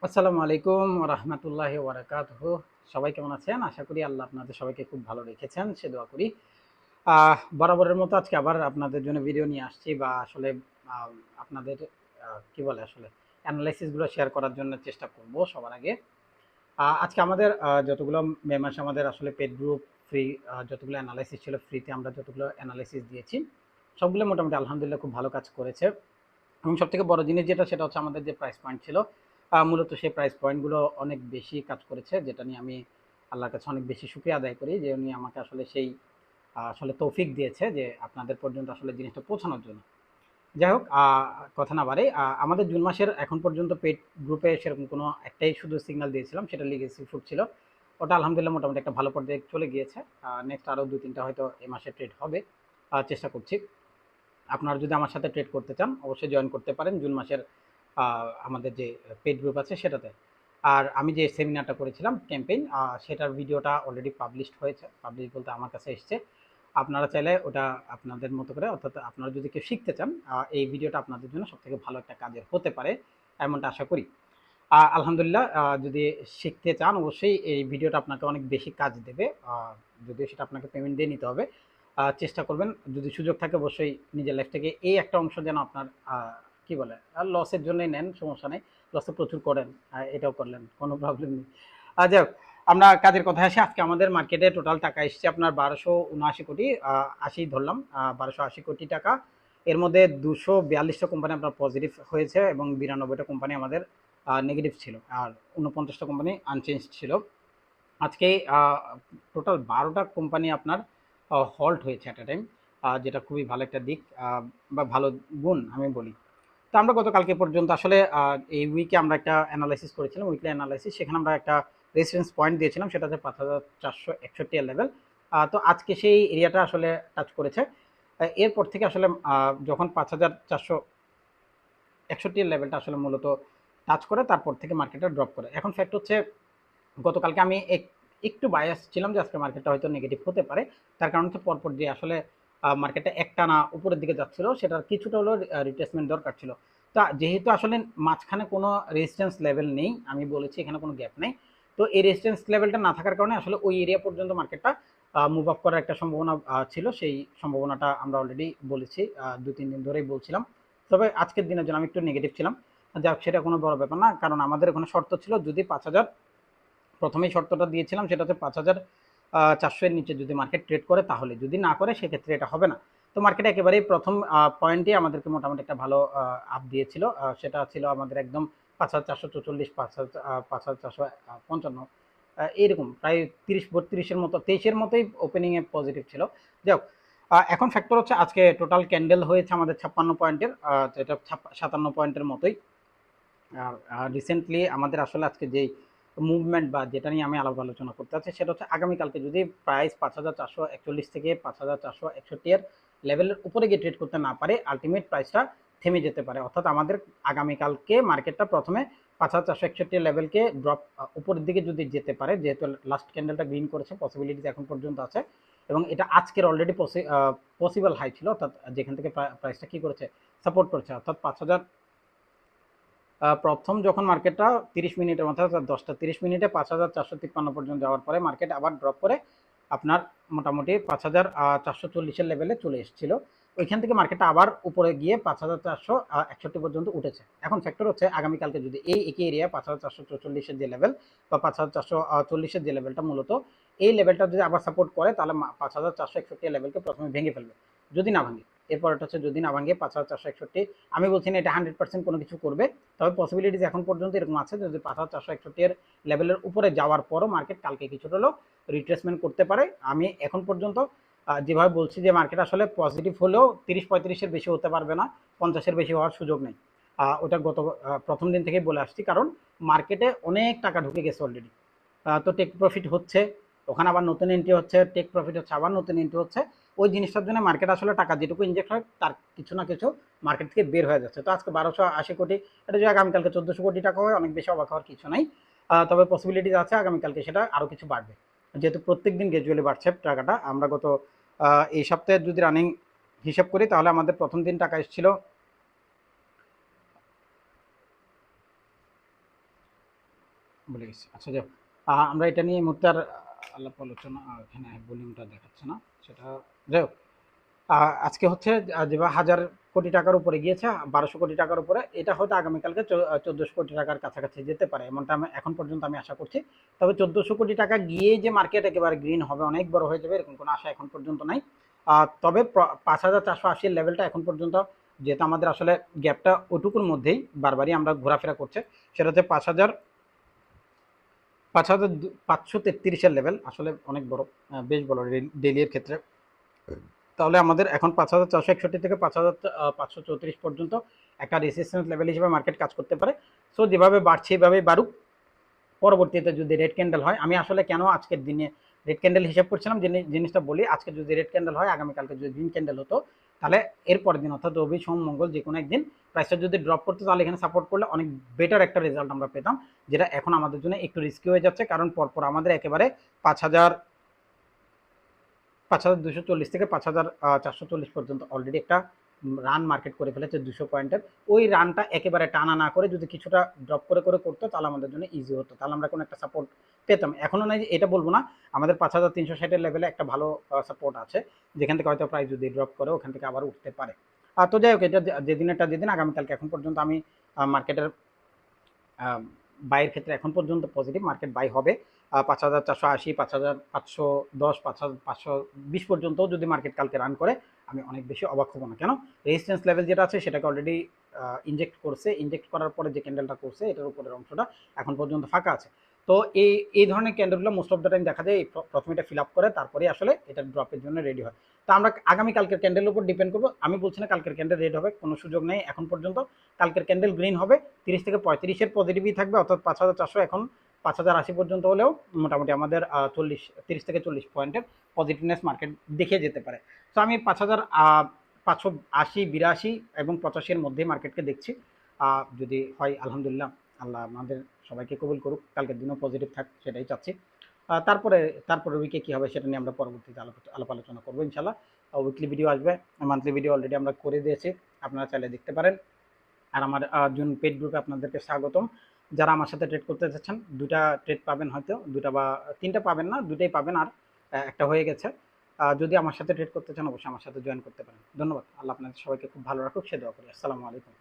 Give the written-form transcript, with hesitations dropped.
আসসালামু আলাইকুম রহমতুল্লাহি ওয়াবারাকাতুহু। সবাই কেমন আছেন? আশা করি আল্লাহ আপনাদের সবাইকে খুব ভালো রেখেছেন, সে দোয়া করি। বরাবরের মতো আজকে আবার আপনাদের জন্য ভিডিও নিয়ে আসছি, বা আসলে আহ, আপনাদের কি বলে আসলে অ্যানালাইসিসগুলো শেয়ার করার জন্য চেষ্টা করব। সবার আগে আজকে আমাদের যতগুলো মেম্বার্স আমাদের আসলে পেড গ্রুপ ফ্রি, যতগুলো অ্যানালাইসিস ছিল ফ্রিতে, আমরা যতগুলো অ্যানালাইসিস দিয়েছি সবগুলো মোটামুটি আলহামদুলিল্লাহ খুব ভালো কাজ করেছে। এবং সবথেকে বড় জিনিস যেটা, সেটা হচ্ছে আমাদের যে প্রাইস পয়েন্ট ছিল, মূলত সেই প্রাইস পয়েন্টগুলো অনেক বেশি কাজ করেছে, যেটা নিয়ে আমি আল্লাহর কাছে অনেক বেশি শুকরিয়া আদায় করি, যে উনি আমাকে আসলে সেই আসলে তৌফিক দিয়েছে যে আপনাদের পর্যন্ত আসলে জিনিসটা পৌঁছানোর জন্য। যাই হোক, কথা না বাড়ে, আমাদের জুন মাসের এখন পর্যন্ত পেড গ্রুপে সেরকম কোনো একটাই শুধু সিগন্যাল দিয়েছিলাম, সেটা লিগেসি ফুড ছিল। ওটা আলহামদুলিল্লাহ মোটামুটি একটা ভালো পর্যায়ে চলে গিয়েছে। নেক্সট আরও দু তিনটা হয়তো এ মাসে ট্রেড হবে, চেষ্টা করছি। আপনারা যদি আমার সাথে ট্রেড করতে চান অবশ্যই জয়েন করতে পারেন জুন মাসের আমাদের যে পেড গ্রুপ আছে সেটাতে। আর আমি যে সেমিনারটা করেছিলাম ক্যাম্পেইন, সেটার ভিডিওটা অলরেডি পাবলিশড হয়েছে, পাবলিশ বলতে আমার কাছে এসছে। আপনারা চাইলে ওটা আপনাদের মতো করে, অর্থাৎ আপনারা যদি কেউ শিখতে চান, এই ভিডিওটা আপনাদের জন্য সবথেকে ভালো একটা কাজের হতে পারে, এমনটা আশা করি। আলহামদুলিল্লাহ, যদি শিখতে চান অবশ্যই এই ভিডিওটা আপনাকে অনেক বেশি কাজ দেবে। যদিও সেটা আপনাকে পেমেন্ট দিয়ে নিতে হবে। চেষ্টা করবেন যদি সুযোগ থাকে অবশ্যই নিজের লাইফ থেকে এই একটা অংশ যেন আপনার কি বলে লসের জন্যই নেন, সমস্যা নেই। লসে প্রচুর করেন, এটাও করলেন, কোনো প্রবলেম নেই। যাই হোক, আমরা কাজের কথা আসি। আজকে আমাদের মার্কেটে টোটাল টাকা এসছে আপনার 1279 কোটি, 80 ধরলাম, 1280 কোটি টাকা। এর মধ্যে 242টা কোম্পানি আপনার পজিটিভ হয়েছে এবং 92টা কোম্পানি আমাদের নেগেটিভ ছিল, আর 49টা কোম্পানি আনচেঞ্জ ছিল। আজকে টোটাল 12টা কোম্পানি আপনার হল্ট হয়েছে অ্যাট এ টাইম, যেটা খুবই ভালো একটা দিক, বা ভালো গুণ আমি বলি। তো আমরা গতকালকে পর্যন্ত আসলে এই উইকে আমরা একটা অ্যানালাইসিস করেছিলাম, উইকলি অ্যানালাইসিস, সেখানে আমরা একটা রেফারেন্স পয়েন্ট দিয়েছিলাম, সেটা হচ্ছে 5461 এর লেভেল। তো আজকে সেই এরিয়াটা আসলে টাচ করেছে। এরপর থেকে আসলে যখন 5461 এর লেভেলটা আসলে মূলত টাচ করে, তারপর থেকে মার্কেটটা ড্রপ করে। এখন ফ্যাক্ট হচ্ছে গতকালকে আমি একটু বায়াস ছিলাম যে আজকে মার্কেটটা হয়তো নেগেটিভ হতে পারে। তার কারণ হচ্ছে পরপর যে আসলে মার্কেটটা একটানা উপরের দিকে যাচ্ছিল, সেটার কিছুটা হলেও রিট্রেসমেন্ট দরকার ছিল। তা যেহেতু আসলে মাঝখানে কোনো রেজিস্ট্যান্স লেভেল নেই, আমি বলেছি এখানে কোনো গ্যাপ নেই, তো এই রেজিস্ট্যান্স লেভেলটা না থাকার কারণে আসলে ওই এরিয়া পর্যন্ত মার্কেটটা মুভ আপ করার একটা সম্ভাবনা ছিল। সেই সম্ভাবনাটা আমরা অলরেডি বলেছি, দু তিন দিন ধরেই বলছিলাম। তবে আজকের দিনের জন্য আমি একটু নেগেটিভ ছিলাম। যাক, সেটা কোনো বড় ব্যাপার না, কারণ আমাদের ওখানে শর্ত ছিল যদি 5000, প্রথমেই শর্তটা দিয়েছিলাম সেটা হচ্ছে 5400 এর নিচে যদি মার্কেট ট্রেড করে, তাহলে, যদি না করে সেক্ষেত্রে এটা হবে না। তো মার্কেট একেবারেই প্রথম পয়েন্টে আমাদেরকে মোটামুটি একটা ভালো আপ দিয়েছিল, সেটা ছিল আমাদের একদম 5444, 5455, এইরকম প্রায় 30-32-এর মতো, 23-এর মতোই ওপেনিংয়ে পজিটিভ ছিল। যাই হোক, এখন ফ্যাক্টর হচ্ছে আজকে টোটাল ক্যান্ডেল হয়েছে আমাদের 56 পয়েন্টের, যেটা 57 পয়েন্টের মতোই। আর রিসেন্টলি আমাদের আসলে আজকে যেই মুভমেন্ট বা যেটা নিয়ে আমি আলোচনা করতে চাচ্ছি, সেটা হচ্ছে আগামীকালকে যদি প্রাইস 5441 থেকে 5461 এর লেভেলের উপরে গিয়ে ট্রেড করতে না পারে, আলটিমেট প্রাইসটা থেমে যেতে পারে। অর্থাৎ আমাদের আগামীকালকে মার্কেটটা প্রথমে 5461 লেভেলকে ড্রপ উপরের দিকে যদি যেতে পারে, যেহেতু লাস্ট ক্যান্ডেলটা গ্রিন করেছে, পসিবিলিটিস এখন পর্যন্ত আছে। এবং এটা আজকের অলরেডি পসিবল হাই ছিল, অর্থাৎ যেখান থেকে প্রাইসটা কি করেছে, সাপোর্ট করেছে, অর্থাৎ 5000। প্রথম যখন মার্কেটটা 30 মিনিটের মধ্যে, অর্থাৎ 10টা 30 মিনিটে 5453 পর্যন্ত যাওয়ার পরে মার্কেট আবার ড্রপ করে আপনার মোটামুটি 5440-এর লেভেলে চলে এসেছিল। ওইখান থেকে মার্কেটটা আবার উপরে গিয়ে 5461 পর্যন্ত উঠেছে। এখন ফ্যাক্টর হচ্ছে আগামীকালকে যদি এই একই এরিয়া 5444-এর যে লেভেল বা 5440-এর যে লেভেলটা, মূলত এই লেভেলটা যদি আবার সাপোর্ট করে, তাহলে 5461 লেভেলকে প্রথমে ভেঙে ফেলবে। যদি না ভাঙে, এরপর এটা হচ্ছে যদি না ভাঙে 5461, আমি বলছি না এটা 100% কোনো কিছু করবে, তবে পসিবিলিটিস এখন পর্যন্ত এরকম আছে যদি 5461 এর লেভেলের উপরে যাওয়ার পরও মার্কেট কালকে কিছুটা হলেও রিট্রেসমেন্ট করতে পারে। আমি এখন পর্যন্ত যেভাবে বলছি যে মার্কেট আসলে পজিটিভ হলেও 30-35-এর বেশি হতে পারবে না, 50-এর বেশি হওয়ার সুযোগ নেই। ওটা গত প্রথম দিন থেকেই বলে আসছি, কারণ মার্কেটে অনেক টাকা ঢুকে গেছে অলরেডি। তো টেক প্রফিট হচ্ছে, ওখানে আবার নতুন এন্ট্রি হচ্ছে, টেক প্রফিট হচ্ছে, আবার নতুন এন্ট্রি হচ্ছে। ওই জিনিসটার জন্য মার্কেট আসলে টাকা যেটুকু ইনজেক্ট হয় তার কিছু না কিছু মার্কেট থেকে বের হয়ে যাচ্ছে। তো আজকে 1280 কোটি, এটা যদি আগামীকালকে 1400 কোটি টাকা হয়, অনেক বেশি অবাক হওয়ার কিছু নাই। তবে পসিবিলিটিস আছে আগামীকালকে সেটা আরও কিছু বাড়বে, যেহেতু প্রত্যেক দিন গ্রাজুয়ালি বাড়ছে টাকাটা। আমরা গত এই সপ্তাহে যদি রানিং হিসাব করি, তাহলে আমাদের প্রথম দিন টাকা এসেছিল বলে গেছি। আচ্ছা যাক, আমরা এটা নিয়ে এই মুহূর্তে আর আলাপ আলোচনা, এখানে ভলিউমটা দেখাচ্ছে না সেটা, যাই হোক। আজকে হচ্ছে যেভাবে 1000 কোটি টাকার উপরে গিয়েছে, 1200 কোটি টাকার উপরে, এটা হয়তো আগামীকালকে 1400 কোটি টাকার কাছাকাছি যেতে পারে, এমনটা আমি এখন পর্যন্ত আমি আশা করছি। তবে 1400 কোটি টাকা গিয়ে যে মার্কেট একেবারে গ্রিন হবে, অনেক বড় হয়ে যাবে, এরকম কোনো আশা এখন পর্যন্ত নাই। তবে 5480 লেভেলটা এখন পর্যন্ত, যেহেতু আমাদের আসলে গ্যাপটা ওটুকুর মধ্যেই বারবারই আমরা ঘোরাফেরা করছে, সেটা হচ্ছে 5533-এর লেভেল, আসলে অনেক বড়, বেশ বড় ডেলি এর ক্ষেত্রে। তাহলে আমাদের এখন 5461 থেকে 5534 পর্যন্ত একটা রেসিস্ট্যান্স লেভেল হিসেবে মার্কেট কাজ করতে পারে। সো যেভাবে বাড়ছে এভাবেই বাড়ুক। পরবর্তীতে যদি রেড ক্যান্ডেল হয়, আমি আসলে কেন আজকের দিনে রেড ক্যান্ডেল হিসাব করছিলাম, জিনিসটা বলি। আজকে যদি রেড ক্যান্ডেল হয়, আগামীকালকে যদি গ্রিন ক্যান্ডেল হতো, তাহলে এর পরের দিন অর্থাৎ রবি সোম মঙ্গল যে কোনো একদিন প্রাইসটা যদি ড্রপ করতো, তাহলে এখানে সাপোর্ট করলে অনেক বেটার একটা রেজাল্ট আমরা পেতাম, যেটা এখন আমাদের জন্য একটু রিস্কি হয়ে যাচ্ছে। কারণ পরপর আমাদের একেবারে 5240 থেকে 5440 পর্যন্ত অলরেডি একটা রান মার্কেট করে ফেলেছে 200 পয়েন্টের। ওই রানটা একেবারে টানা না করে যদি কিছুটা ড্রপ করে করে করতো, তাহলে আমাদের জন্য ইজি হতো, তাহলে আমরা কোনো একটা সাপোর্ট পেতাম। এখনো নাই এটা বলবো না, আমাদের 5360-এর লেভেলে একটা ভালো সাপোর্ট আছে, যেখান থেকে হয়তো প্রাইস যদি ড্রপ করে ওখান থেকে আবার উঠতে পারে। তো যাই হোক, এটা যেদিন আগামীকালকে এখন পর্যন্ত আমি মার্কেটের বাইয়ের ক্ষেত্রে এখন পর্যন্ত পজিটিভ, মার্কেট বাই হবে 5480, 5510, 5520 পর্যন্ত যদি মার্কেট কালকে রান করে, আমি অনেক বেশি অবাক হবো না। কেন, রেজিস্ট্যান্স লেভেল যেটা আছে সেটাকে অলরেডি ইনজেক্ট করার পরে যে ক্যান্ডেলটা করছে, এটার উপরের অংশটা এখন পর্যন্ত ফাঁকা আছে। তো এই ধরনের ক্যান্ডেলগুলো মোস্ট অফ দ্য টাইম দেখা যায় প্রথমে এটা ফিল আপ করে, তারপরে আসলে এটা ড্রপের জন্য রেডি হয়। তো আমরা আগামী কালকের ক্যান্ডেলের উপর ডিপেন্ড করবো। আমি বলছি না কালকের ক্যান্ডেল রেড হবে, কোনো সুযোগ নেই এখন পর্যন্ত। কালকের ক্যান্ডেল গ্রিন হবে, 30 থেকে 35-এর পজিটিভই থাকবে, অর্থাৎ 5400 এখন 5080 পর্যন্ত হলেও মোটামুটি আমাদের 30 থেকে 40 পয়েন্টের পজিটিভনেস মার্কেট দেখিয়ে যেতে পারে। তো আমি 5580, 82 এবং 85-এর মধ্যেই মার্কেটকে দেখছি। যদি হয় আলহামদুলিল্লাহ, আল্লাহ আমাদের সবাইকে কবুল করুক, কালকের দিনও পজিটিভ থাক, সেটাই চাচ্ছি। তারপরে উইকে কী হবে সেটা নিয়ে আমরা পরবর্তীতে আলাপ আলোচনা করবো ইনশাল্লাহ। উইকলি ভিডিও আসবে, মান্থলি ভিডিও অলরেডি আমরা করে দিয়েছি, আপনারা চাইলে দেখতে পারেন। আর আমার জুন পেড গ্রুপে আপনাদেরকে স্বাগতম। যারা আমার সাথে ট্রেড করতে চাচ্ছেন, 2টা ট্রেড পাবেন, হয়তো 2টা বা 3টা পাবেন না, 2টাই পাবেন, আর একটা হয়ে গেছে। যদি আমার সাথে ট্রেড করতে চান, অবশ্যই আমার সাথে জয়েন করতে পারেন। ধন্যবাদ। আল্লাহ আপনাদের সবাইকে খুব ভালো রাখুক, সে দোয়া করি। আসসালামু আলাইকুম।